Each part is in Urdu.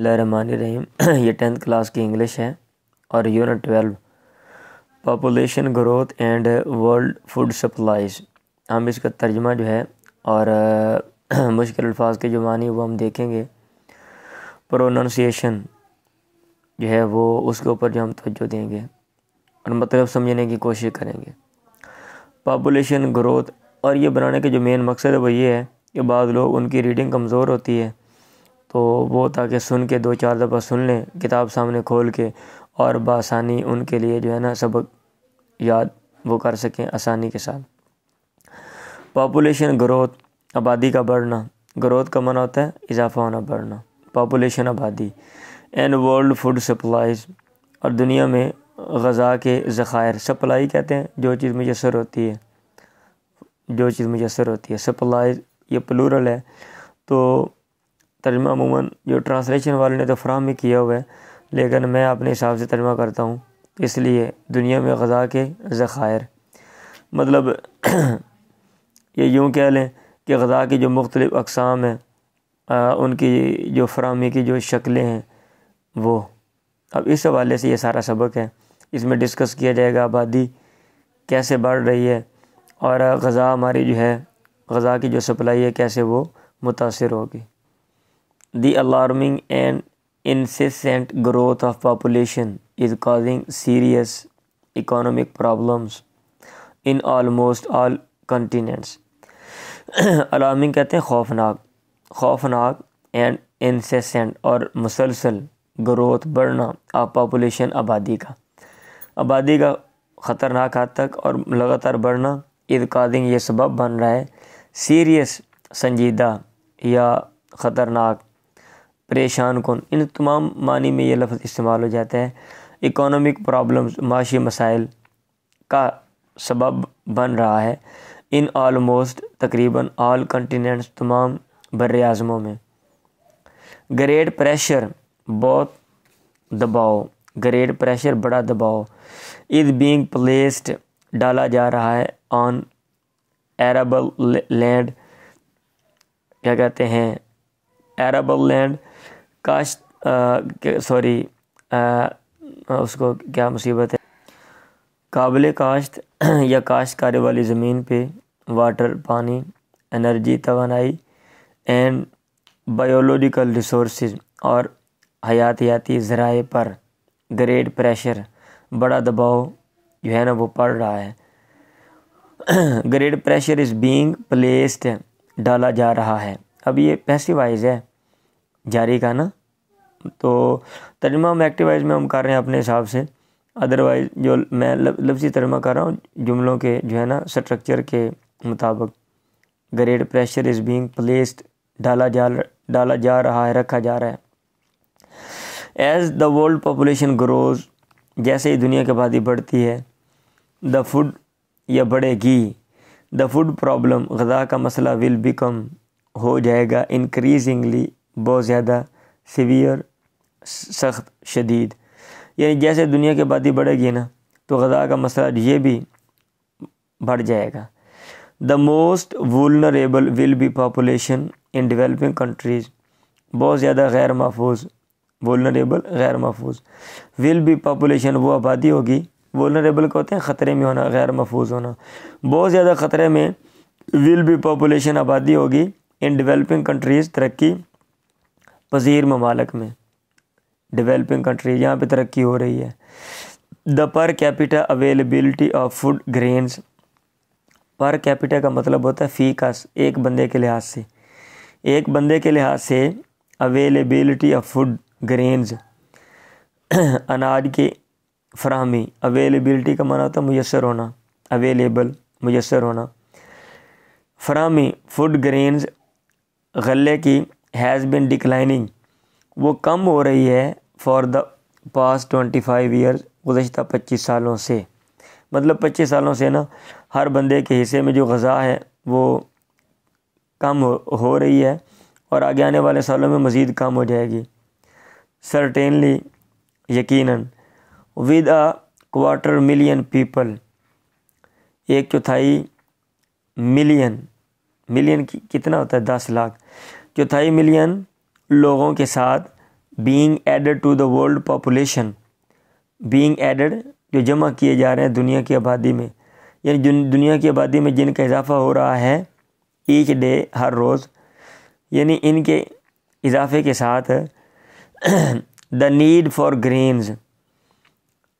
بسم اللہ الرحمن الرحیم۔ یہ 10th کلاس کی انگلش ہے اور unit 12 population growth and world food supplies. ہم اس کا ترجمہ جو ہے اور مشکل الفاظ کے جو معنی وہ ہم دیکھیں گے، پروننسیشن جو ہے وہ اس کے اوپر جو ہم توجہ دیں گے اور مطلب سمجھنے کی کوشش کریں گے۔ پاپولیشن گروتھ، اور یہ بنانے کے جو مین مقصد ہے وہ یہ ہے کہ بعض لوگ ان کی ریڈنگ کمزور ہوتی ہے تو وہ تاکہ سن کے 2-4 دفعہ سن لیں کتاب سامنے کھول کے اور بآسانی ان کے لیے جو ہے نا سبق یاد وہ کر سکیں آسانی کے ساتھ۔ پاپولیشن گروتھ، آبادی کا بڑھنا، گروتھ کا معنی ہوتا ہے اضافہ ہونا، بڑھنا، پاپولیشن آبادی، اینڈ ورلڈ فوڈ سپلائز، اور دنیا میں غذا کے ذخائر، سپلائی کہتے ہیں جو چیز میسر ہوتی ہے، جو چیز میسر ہوتی ہے، سپلائز یہ پلورل ہے تو ترجمہ عموماً جو ٹرانسلیشن والے نے تو فراہم کیا ہوا ہے، لیکن میں اپنے حساب سے ترجمہ کرتا ہوں، اس لیے دنیا میں غذا کے ذخائر مطلب یہ یوں کہہ لیں کہ غذا کی جو مختلف اقسام ہیں ان کی جو فراہمی کی جو شکلیں ہیں وہ، اب اس حوالے سے یہ سارا سبق ہے۔ اس میں ڈسکس کیا جائے گا آبادی کیسے بڑھ رہی ہے اور غذا ہماری جو ہے، غذا کی جو سپلائی ہے کیسے وہ متاثر ہوگی۔ The alarming and incessant growth of population is causing serious economic problems in almost all continents. Alarming کہتے ہیں خوفناک and incessant اور مسلسل growth بڑھنا of population آبادی کا خطرناک حد تک اور لگاتار بڑھنا، is causing یہ سبب بن رہا ہے، serious سنجیدہ یا خطرناک، پریشان کن، ان تمام معنی میں یہ لفظ استعمال ہو جاتا ہے۔ اکانومک پرابلمز، معاشی مسائل کا سبب بن رہا ہے، ان آلموسٹ تقریباً آل کنٹیننٹس تمام بر اعظموں میں۔ گریٹ پریشر بہت دباؤ، گریٹ پریشر بڑا دباؤ، از بینگ پلیسڈ ڈالا جا رہا ہے، آن ایربل لینڈ، کیا کہتے ہیں ایربل لینڈ، کاشت اس کو کیا مصیبت ہے، قابل کاشت یا کاشت کاری والی زمین پہ، واٹر پانی، انرجی توانائی، اینڈ بایولوجیکل ریسورسز اور حیاتیاتی ذرائع پر گریٹ پریشر بڑا دباؤ جو ہے نا وہ پڑ رہا ہے۔ Great pressure is being placed ڈالا جا رہا ہے، اب یہ پیسیو وائز ہے جاری کا نا، تو ترجمہ ہم ایکٹیو وائز میں ہم کر رہے ہیں اپنے حساب سے، ادروائز جو میں لفظی ترجمہ کر رہا ہوں جملوں کے جو ہے نا سٹرکچر کے مطابق، great pressure is being placed ڈالا جا رہا ہے، رکھا جا رہا ہے۔ As the world population grows, جیسے ہی دنیا کی آبادی بڑھتی ہے، دا فوڈ یا بڑھے گی، دا فوڈ پرابلم غذا کا مسئلہ ول بیکم ہو جائے گا، انکریزنگلی بہت زیادہ، سیویئر سخت شدید، یعنی جیسے دنیا کی آبادی بڑھے گی نا تو غذا کا مسئلہ یہ بھی بڑھ جائے گا۔ The most vulnerable will be population in developing countries, بہت زیادہ غیر محفوظ، وولنریبل غیر محفوظ، ول بی پاپولیشن وہ آبادی ہوگی، وولنریبل کو ہوتے ہیں خطرے میں ہونا، غیر محفوظ ہونا، بہت زیادہ خطرے میں ول بی پاپولیشن آبادی ہوگی ان ڈیولپنگ کنٹریز، ترقی پذیر ممالک میں، ڈیولپنگ کنٹریز یہاں پہ ترقی ہو رہی ہے۔ The per capita availability of food grains, per capita کا مطلب ہوتا ہے فی کس، ایک بندے کے لحاظ سے اویلیبلٹی آف فوڈ گرینز، اناج کی فراہمی، اویلیبلٹی کا معنی ہوتا ہے میسر ہونا، اویلیبل میسر ہونا، فراہمی، فوڈ گرینز غلے کی، ہیز بین ڈکلائننگ وہ کم ہو رہی ہے، فار دا پاسٹ 25 ایئرز گزشتہ 25 سالوں سے، مطلب 25 سالوں سے نا ہر بندے کے حصے میں جو غذا ہے وہ کم ہو رہی ہے اور آگے آنے والے سالوں میں مزید کم ہو جائے گی۔ سرٹینلی یقیناً، with a quarter million people, 1/4 million کتنا ہوتا ہے، 10 لاکھ، 1/4 ملین لوگوں کے ساتھ being added to the world population, being added جو جمع کیے جا رہے ہیں دنیا کی آبادی میں، یعنی دنیا کی آبادی میں جن کا اضافہ ہو رہا ہے ایچ ڈے، ہر روز، یعنی ان کے اضافے کے ساتھ دا نیڈ فار گرینز،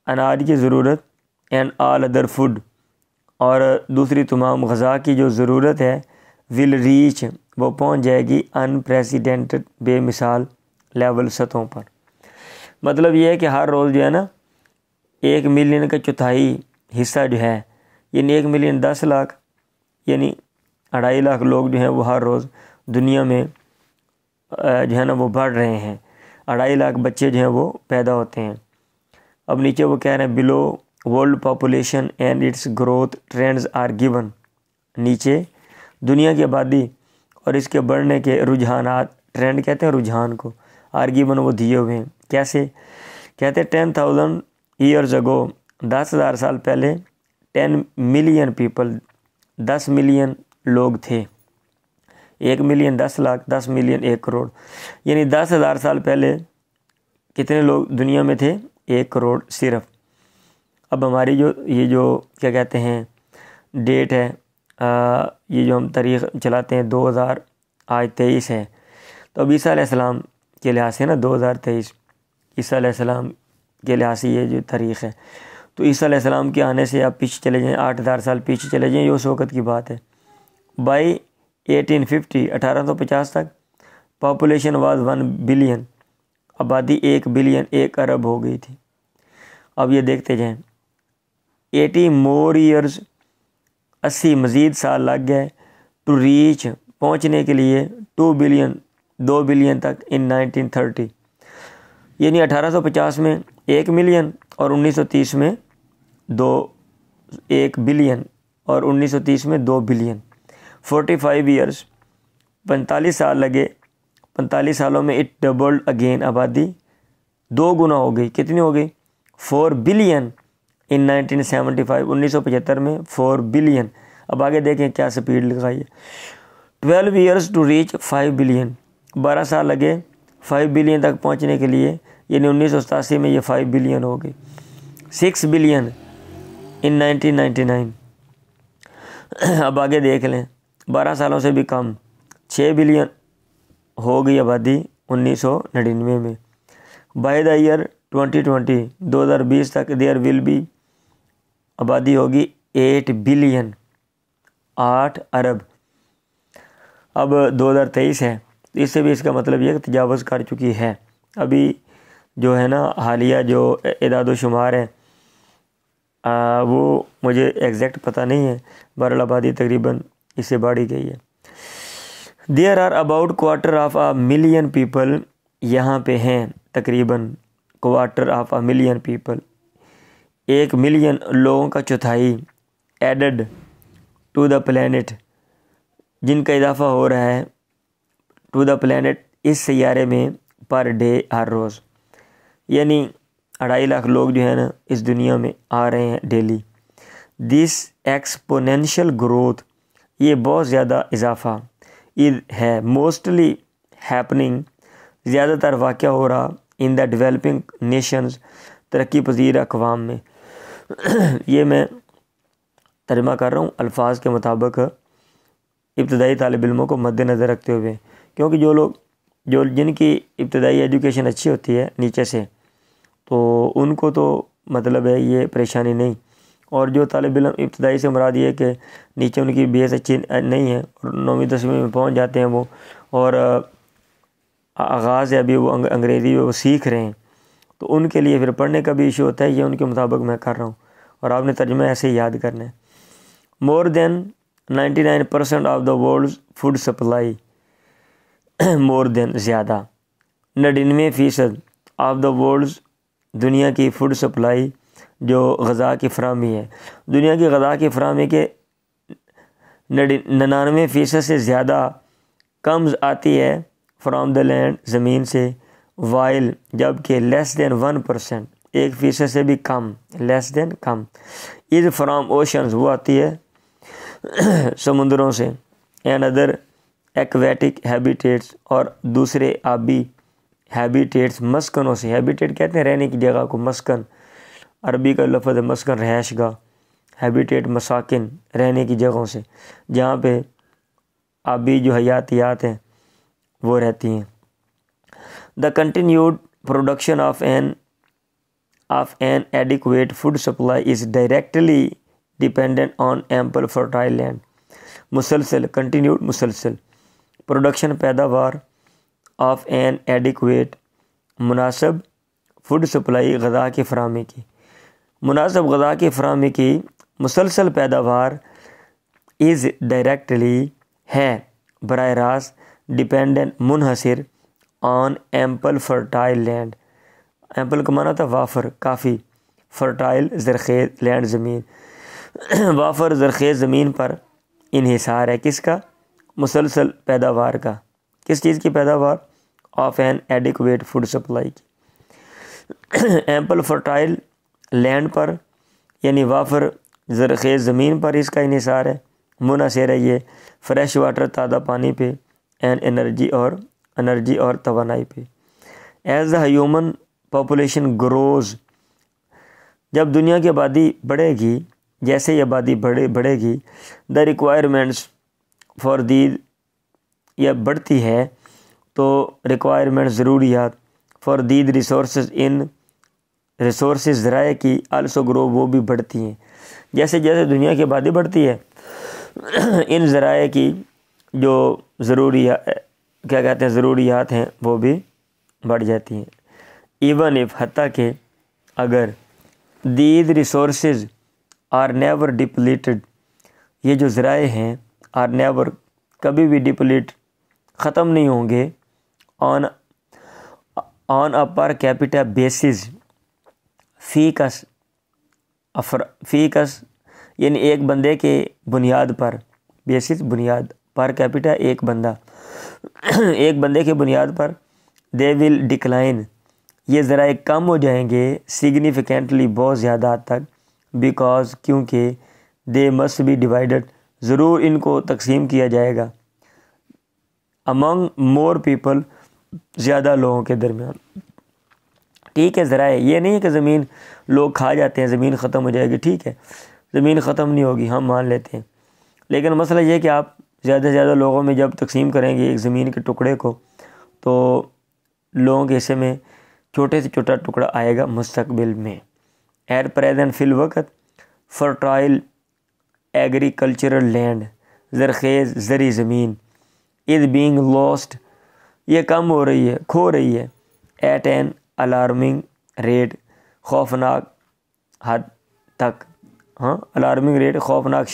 اناج کی ضرورت، اینڈ آل ادر فوڈ، اور دوسری تمام غذا کی جو ضرورت ہے، ول ریچ، وہ پہنچ جائے گی انپریسیڈنٹڈ، بے مثال لیول، سطحوں پر۔ مطلب یہ ہے کہ ہر روز جو ہے نا 1 ملین کا چوتھائی حصہ جو ہے، یعنی 1 ملین 10 لاکھ، یعنی 2.5 لاکھ لوگ جو ہیں وہ ہر روز دنیا میں جو ہے نا وہ بڑھ رہے ہیں، 2.5 لاکھ بچے جو ہیں وہ پیدا ہوتے ہیں۔ اب نیچے وہ کہہ رہے ہیں below world population and its growth trends are given, نیچے دنیا کی آبادی اور اس کے بڑھنے کے رجحانات، ٹرینڈ کہتے ہیں رجحان کو، آر گیون وہ دیے ہوئے ہیں۔ کیسے؟ کہتے ہیں 10,000 ایئرز اگو، 10,000 سال پہلے 10 ملین پیپل، 10 ملین لوگ تھے، 1 ملین 10 لاکھ، 10 ملین 1 کروڑ، یعنی 10,000 سال پہلے کتنے لوگ دنیا میں تھے؟ 1 کروڑ صرف۔ اب ہماری یہ جو کیا کہتے ہیں ڈیٹ ہے، یہ جو ہم تاریخ چلاتے ہیں 2000، آج 23 ہے، تو اب عیسیٰ علیہ السلام کے لحاظ سے نا 2023 عیسیٰ علیہ السلام کے لحاظ سے یہ جو تاریخ ہے، تو عیسیٰ علیہ السلام کے آنے سے آپ پیچھے چلے جائیں، 8,000 سال پیچھے چلے جائیں، یہ اس وقت کی بات ہے۔ بائی 1850 تک پاپولیشن واز 1 بلین، آبادی 1 بلین 1 ارب ہو گئی تھی۔ اب یہ دیکھتے جائیں 80 مور ایئرز، 80 مزید سال لگ گئے، ٹو ریچ، پہنچنے کے لیے 2 بلین 2 بلین تک ان 1930، یعنی 1850 میں 1 ملین اور 1930 میں 1 بلین اور 1930 میں 2 بلین، 45 ایئرز، 45 سال لگے، 45 سالوں میں اٹ ڈبلڈ اگین، آبادی 2 گنا ہو گئی، کتنی ہو گئی؟ 4 بلین ان 1975، 1975 میں 4 بلین۔ اب آگے دیکھیں کیا سپیڈ لگائی ہے، 12 ایئرز ٹو ریچ 5 بلین، 12 سال لگے 5 بلین تک پہنچنے کے لیے، یعنی 1987 میں یہ 5 بلین ہو گئی، 6 بلین ان 1999۔ اب آگے دیکھ لیں 12 سالوں سے بھی کم، 6 بلین ہو گئی آبادی 1999 میں۔ بائی دا ایئر 2020، 2020 تک دیئر ول بی، آبادی ہوگی 8 بلین، 8 ارب۔ اب 2023 ہے، اس سے بھی اس کا مطلب یہ کہ تجاوز کر چکی ہے۔ ابھی جو ہے نا حالیہ جو اعداد و شمار ہیں وہ مجھے ایگزیکٹ پتہ نہیں ہے، بہرحال آبادی تقریباً اس سے بڑھی گئی ہے۔ There are about quarter of a million people, یہاں پہ ہیں تقریباً quarter of a million people, 1 million لوگوں کا چوتھائی، ایڈڈ ٹو دا پلینٹ، جن کا اضافہ ہو رہا ہے ٹو دا پلینٹ، اس سیارے میں، پر ڈے، ہر روز، یعنی 2.5 لاکھ لوگ جو ہیں نا اس دنیا میں آ رہے ہیں ڈیلی۔ دس ایکسپونینشیل گروتھ، یہ بہت زیادہ اضافہ ہے، موسٹلی ہیپننگ، زیادہ تر واقع ہو رہا، ان دا ڈیولپنگ نیشنز، ترقی پذیر اقوام میں۔ یہ میں ترجمہ کر رہا ہوں الفاظ کے مطابق ابتدائی طالب علموں کو مد نظر رکھتے ہوئے، کیونکہ جن کی ابتدائی ایجوکیشن اچھی ہوتی ہے نیچے سے، تو ان کو تو مطلب ہے یہ پریشانی نہیں، اور جو طالب علم ابتدائی سے مراد یہ کہ نیچے ان کی بیس اچھی نہیں ہے اور 9ویں 10ویں میں پہنچ جاتے ہیں وہ، اور آغاز ہے ابھی وہ انگریزی وہ سیکھ رہے ہیں، تو ان کے لیے پھر پڑھنے کا بھی ایشو ہوتا ہے۔ یہ ان کے مطابق میں کر رہا ہوں اور آپ نے ترجمہ ایسے ہی یاد کرنا ہے۔ More than 99% of the world food supply, more than زیادہ، 99% آف دا ورلڈ، دنیا کی فوڈ سپلائی، جو غذا کی فراہمی ہے، دنیا کی غذا کی فراہمی کے 99% سے زیادہ کمز آتی ہے فرام دا لینڈ، زمین سے، وائل، جبکہ لیس دین 1%، 1% سے بھی کم، لیس دین کم، از فرام اوشنز، وہ آتی ہے سمندروں سے، اینڈ ادر ایکویٹک ہیبیٹیٹس، اور دوسرے آبی ہیبیٹیٹس مسکنوں سے، ہیبیٹیٹ کہتے ہیں رہنے کی جگہ کو، مسکن عربی کا لفظ ہے مسکن، رہائش گاہ، ہیبیٹیٹ مساکن رہنے کی جگہوں سے جہاں پہ آبی جو حیاتیات ہیں وہ رہتی ہیں۔ The continued production of an adequate food supply is directly dependent on ample fertile land. مسلسل، کنٹینیوڈ مسلسل، پروڈکشن پیداوار، آف این ایڈیکویٹ مناسب، فوڈ سپلائی غذا کی فراہمی کی، مناسب غذا کی فراہمی کی مسلسل پیداوار، از ڈائریکٹلی ہے براہ راست، ڈیپینڈنٹ منحصر، آن ایمپل فرٹائل لینڈ، ایمپل کا معنی تھا وافر، کافی، فرٹائل زرخیز لینڈ زمین، وافر زرخیز زمین پر انحصار ہے کس کا؟ مسلسل پیداوار کا، کس چیز کی پیداوار؟ Of an adequate food supply کی، ایمپل فرٹائل لینڈ پر یعنی وافر زرخیز زمین پر اس کا انحصار ہے، منحصر ہے یہ فریش واٹر تازہ پانی پہ، اینڈ انرجی اور توانائی پہ۔ As the human population grows, جب دنیا کی آبادی بڑھے گی، جیسے یہ آبادی بڑھے گی، دا ریکوائرمنٹس فار دیز، یہ بڑھتی ہے تو ریکوائرمنٹ ضروریات، for these resources, in resources ذرائع کی، آلسو گرو وہ بھی بڑھتی ہیں، جیسے جیسے دنیا کی آبادی بڑھتی ہے ان ذرائع کی جو ضروریات ہیں وہ بھی بڑھ جاتی ہیں۔ ایون اف، حتیٰ کہ اگر، these resources are never depleted, یہ جو ذرائع ہیں آر نیور کبھی بھی ڈپلیٹ ختم نہیں ہوں گے، آن اے پر کیپیٹا بیسز، فی کس یعنی ایک بندے کے بنیاد پر، بیسس بنیاد، پر کیپیٹا ایک بندہ، ایک بندے کے بنیاد پر، دے ول ڈکلائن، یہ ذرائع کم ہو جائیں گے، سگنیفیکنٹلی بہت زیادہ حد تک، بیکاز کیونکہ دے مسٹ بی ڈیوائڈڈ، ضرور ان کو تقسیم کیا جائے گا، امنگ مور پیپل، زیادہ لوگوں کے درمیان۔ ٹھیک ہے، ذرائع یہ نہیں ہے کہ زمین لوگ کھا جاتے ہیں زمین ختم ہو جائے گی، ٹھیک ہے زمین ختم نہیں ہوگی، ہم مان لیتے ہیں، لیکن مسئلہ یہ کہ آپ زیادہ سے زیادہ لوگوں میں جب تقسیم کریں گے ایک زمین کے ٹکڑے کو تو لوگوں کے حصے میں چھوٹے سے چھوٹا ٹکڑا آئے گا مستقبل میں۔ ایٹ پریزنٹ، فی الوقت، فرٹائل ایگریکلچرل لینڈ، زرخیز زرعی زمین، از بینگ لاسٹ، یہ کم ہو رہی ہے، کھو رہی ہے، ایٹ این الارمنگ ریٹ، خوفناک حد تک، الارمنگ ریٹ، خوفناک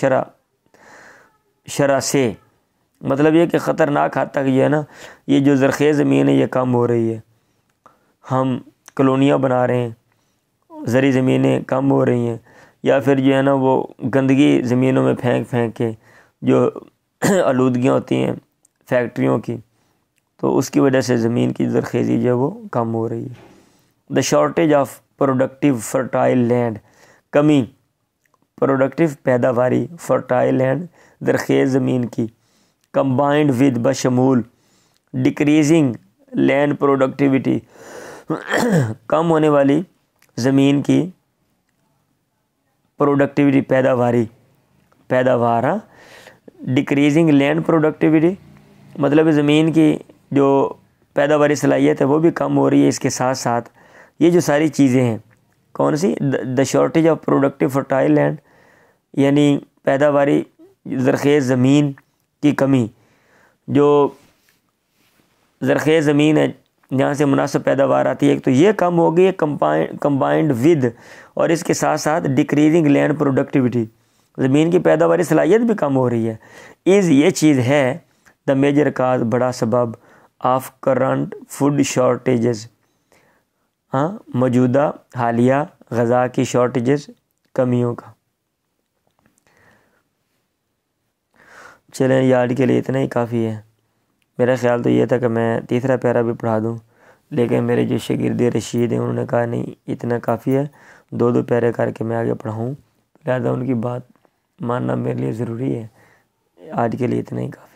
شرح سے، مطلب یہ کہ خطرناک حد تک یہ ہے نا، یہ جو زرخیز زمین ہے یہ کم ہو رہی ہے، ہم کالونیاں بنا رہے ہیں، زرعی زمینیں کم ہو رہی ہیں، یا پھر جو ہے نا وہ گندگی زمینوں میں پھینک کے جو آلودگیاں ہوتی ہیں فیکٹریوں کی، تو اس کی وجہ سے زمین کی زرخیزی جو ہے وہ کم ہو رہی ہے۔ The shortage of productive fertile land, کمی پروڈکٹیو پیداواری فرٹائل لینڈ، زرخیز زمین کی، کمبائنڈ ود بشمول ڈکریزنگ لینڈ پروڈکٹیوٹی، کم ہونے والی زمین کی پروڈکٹیوٹی، پیداوار، ڈکریزنگ لینڈ پروڈکٹیوٹی مطلب زمین کی جو پیداواری صلاحیت ہے وہ بھی کم ہو رہی ہے، اس کے ساتھ ساتھ یہ جو ساری چیزیں ہیں کون سی؟ The shortage of productive fertile land یعنی پیداواری زرخیز زمین کی کمی، جو زرخیز زمین ہے جہاں سے مناسب پیداوار آتی ہے، تو یہ کم ہو گئی ہے کمبائنڈ ود، اور اس کے ساتھ ساتھ ڈکریزنگ لینڈ پروڈکٹیوٹی، زمین کی پیداواری صلاحیت بھی کم ہو رہی ہے، یہ چیز ہے دا میجر کاز، بڑا سبب، آف کرنٹ فوڈ شارٹیجز، موجودہ حالیہ غذا کی شارٹیجز، کمیوں کا۔ چلیں یہ آج کے لیے اتنا ہی کافی ہے۔ میرا خیال تو یہ تھا کہ میں تیسرا پیرا بھی پڑھا دوں، لیکن میرے جو شاگرد رشید ہیں انہوں نے کہا نہیں اتنا کافی ہے، 2 پیرے کر کے میں آگے پڑھاؤں، لہٰذا ان کی بات ماننا میرے لیے ضروری ہے۔ آج کے لیے اتنا ہی کافی۔